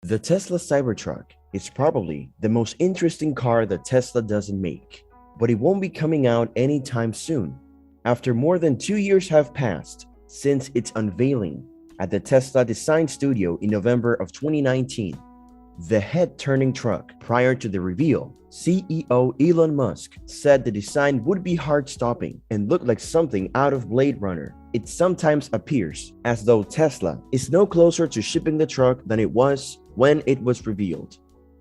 The Tesla Cybertruck is probably the most interesting car that Tesla doesn't make, but it won't be coming out anytime soon. After more than 2 years have passed since its unveiling at the Tesla Design Studio in November of 2019, the head-turning truck prior to the reveal, CEO Elon Musk said the design would be heart-stopping and look like something out of Blade Runner. It sometimes appears as though Tesla is no closer to shipping the truck than it was when it was revealed.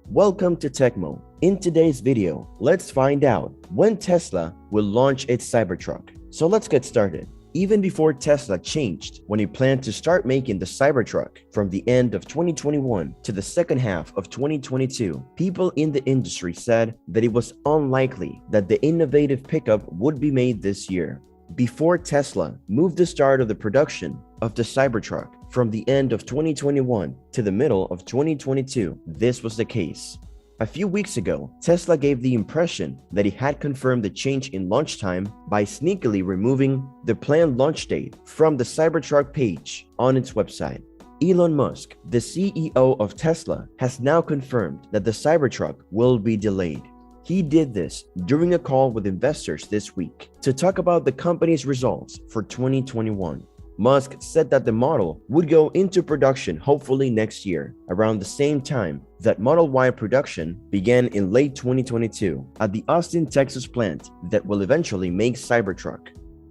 Welcome to Techmo. In today's video, let's find out when Tesla will launch its Cybertruck. So let's get started. Even before Tesla changed when it planned to start making the Cybertruck from the end of 2021 to the second half of 2022, people in the industry said that it was unlikely that the innovative pickup would be made this year. Before Tesla moved the start of the production of the Cybertruck from the end of 2021 to the middle of 2022, this was the case. A few weeks ago, Tesla gave the impression that it had confirmed the change in launch time by sneakily removing the planned launch date from the Cybertruck page on its website. Elon Musk, the CEO of Tesla, has now confirmed that the Cybertruck will be delayed. He did this during a call with investors this week to talk about the company's results for 2021. Musk said that the model would go into production hopefully next year, around the same time that Model Y production began in late 2022 at the Austin, Texas plant that will eventually make Cybertruck.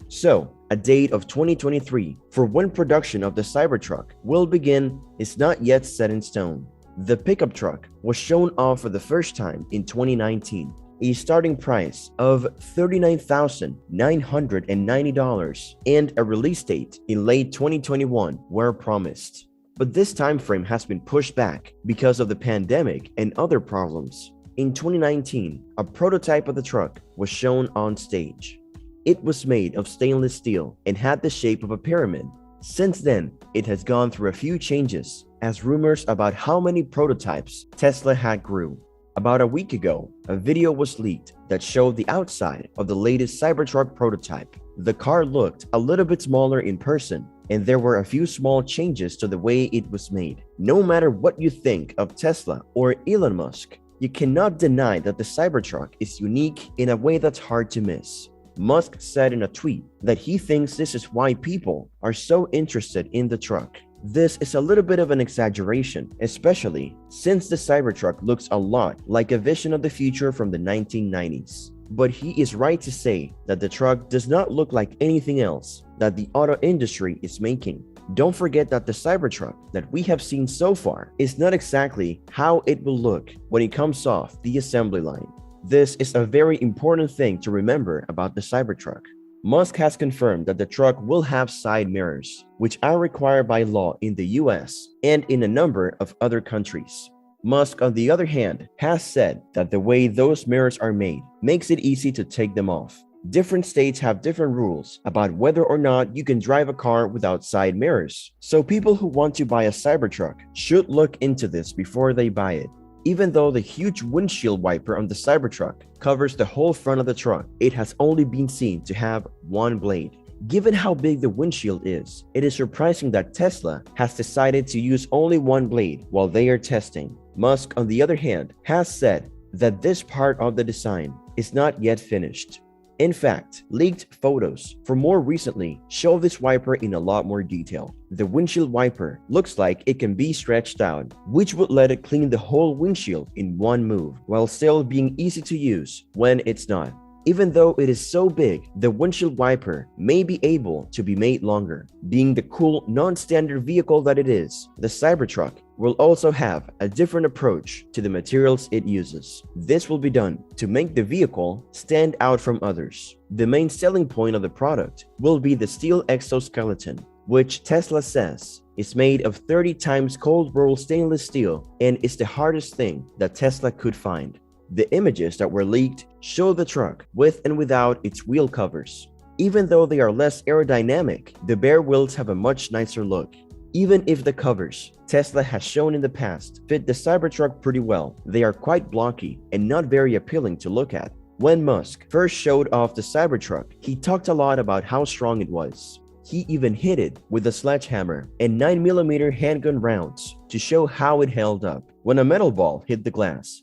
So, a date of 2023 for when production of the Cybertruck will begin is not yet set in stone. The pickup truck was shown off for the first time in 2019. A starting price of $39,990 and a release date in late 2021 were promised. But this time frame has been pushed back because of the pandemic and other problems. In 2019, a prototype of the truck was shown on stage. It was made of stainless steel and had the shape of a pyramid. Since then, it has gone through a few changes as rumors about how many prototypes Tesla had grew. About a week ago, a video was leaked that showed the outside of the latest Cybertruck prototype. The car looked a little bit smaller in person, and there were a few small changes to the way it was made. No matter what you think of Tesla or Elon Musk, you cannot deny that the Cybertruck is unique in a way that's hard to miss. Musk said in a tweet that he thinks this is why people are so interested in the truck. This is a little bit of an exaggeration, especially since the Cybertruck looks a lot like a vision of the future from the 1990s. But he is right to say that the truck does not look like anything else that the auto industry is making. Don't forget that the Cybertruck that we have seen so far is not exactly how it will look when it comes off the assembly line. This is a very important thing to remember about the Cybertruck. Musk has confirmed that the truck will have side mirrors, which are required by law in the US and in a number of other countries. Musk, on the other hand, has said that the way those mirrors are made makes it easy to take them off. Different states have different rules about whether or not you can drive a car without side mirrors. So people who want to buy a Cybertruck should look into this before they buy it. Even though the huge windshield wiper on the Cybertruck covers the whole front of the truck, it has only been seen to have one blade. Given how big the windshield is, it is surprising that Tesla has decided to use only one blade while they are testing. Musk, on the other hand, has said that this part of the design is not yet finished. In fact, leaked photos from more recently show this wiper in a lot more detail. The windshield wiper looks like it can be stretched out, which would let it clean the whole windshield in one move, while still being easy to use when it's not. Even though it is so big, the windshield wiper may be able to be made longer. Being the cool, non-standard vehicle that it is, the Cybertruck will also have a different approach to the materials it uses. This will be done to make the vehicle stand out from others. The main selling point of the product will be the steel exoskeleton, which Tesla says is made of 30 times cold-rolled stainless steel and is the hardest thing that Tesla could find. The images that were leaked show the truck with and without its wheel covers. Even though they are less aerodynamic, the bare wheels have a much nicer look. Even if the covers Tesla has shown in the past fit the Cybertruck pretty well, they are quite blocky and not very appealing to look at. When Musk first showed off the Cybertruck, he talked a lot about how strong it was. He even hit it with a sledgehammer and 9mm handgun rounds to show how it held up. When a metal ball hit the glass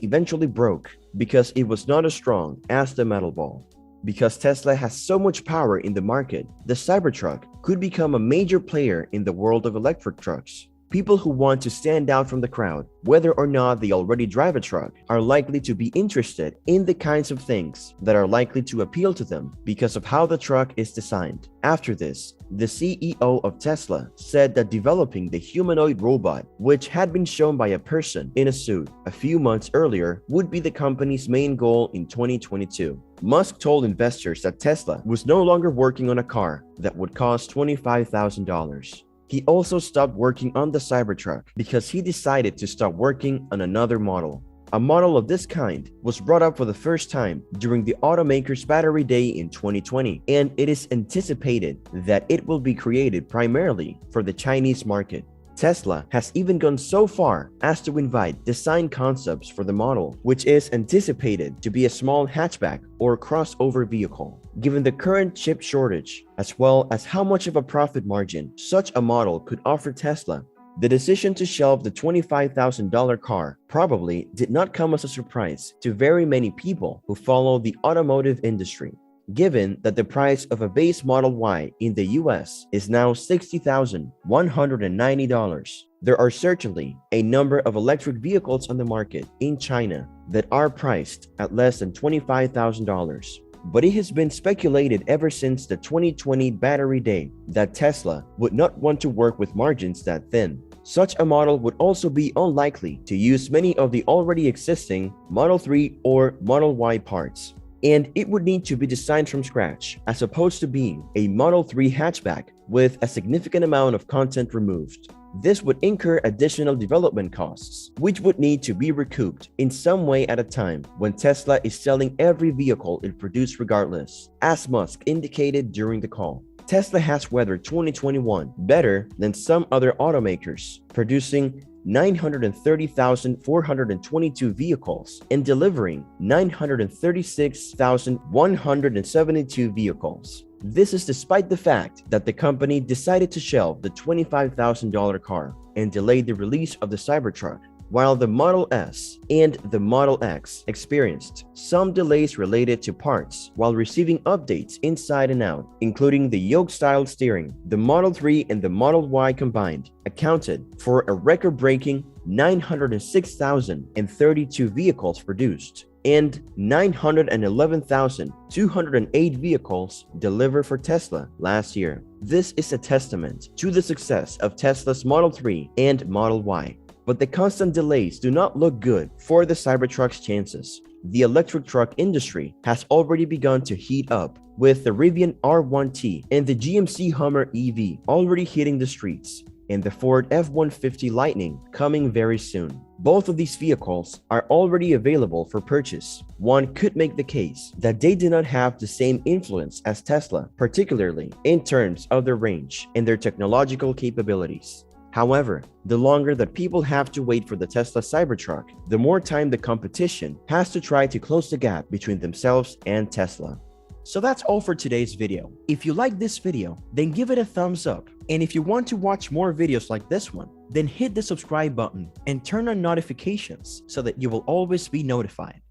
eventually broke because it was not as strong as the metal ball. Because Tesla has so much power in the market, the Cybertruck could become a major player in the world of electric trucks. People who want to stand out from the crowd, whether or not they already drive a truck, are likely to be interested in the kinds of things that are likely to appeal to them because of how the truck is designed. After this, the CEO of Tesla said that developing the humanoid robot, which had been shown by a person in a suit a few months earlier, would be the company's main goal in 2022. Musk told investors that Tesla was no longer working on a car that would cost $25,000. He also stopped working on the Cybertruck because he decided to stop working on another model. A model of this kind was brought up for the first time during the automaker's Battery Day in 2020, and it is anticipated that it will be created primarily for the Chinese market. Tesla has even gone so far as to invite design concepts for the model, which is anticipated to be a small hatchback or crossover vehicle. Given the current chip shortage, as well as how much of a profit margin such a model could offer Tesla, the decision to shelve the $25,000 car probably did not come as a surprise to very many people who follow the automotive industry. Given that the price of a base Model Y in the US is now $60,190, there are certainly a number of electric vehicles on the market in China that are priced at less than $25,000. But it has been speculated ever since the 2020 Battery Day that Tesla would not want to work with margins that thin. Such a model would also be unlikely to use many of the already existing Model 3 or Model Y parts, and it would need to be designed from scratch as opposed to being a Model 3 hatchback with a significant amount of content removed. This would incur additional development costs, which would need to be recouped in some way at a time when Tesla is selling every vehicle it produced regardless, as Musk indicated during the call. Tesla has weathered 2021 better than some other automakers, producing 930,422 vehicles and delivering 936,172 vehicles. This is despite the fact that the company decided to shelve the $25,000 car and delayed the release of the Cybertruck, while the Model S and the Model X experienced some delays related to parts while receiving updates inside and out, including the yoke-style steering. The Model 3 and the Model Y combined accounted for a record-breaking 906,032 vehicles produced and 911,208 vehicles delivered for Tesla last year. This is a testament to the success of Tesla's Model 3 and Model Y. But the constant delays do not look good for the Cybertruck's chances. The electric truck industry has already begun to heat up, with the Rivian R1T and the GMC Hummer EV already hitting the streets, and the Ford F-150 Lightning coming very soon. Both of these vehicles are already available for purchase. One could make the case that they do not have the same influence as Tesla, particularly in terms of their range and their technological capabilities. However, the longer that people have to wait for the Tesla Cybertruck, the more time the competition has to try to close the gap between themselves and Tesla. So that's all for today's video. If you like this video, then give it a thumbs up. And if you want to watch more videos like this one, then hit the subscribe button and turn on notifications so that you will always be notified.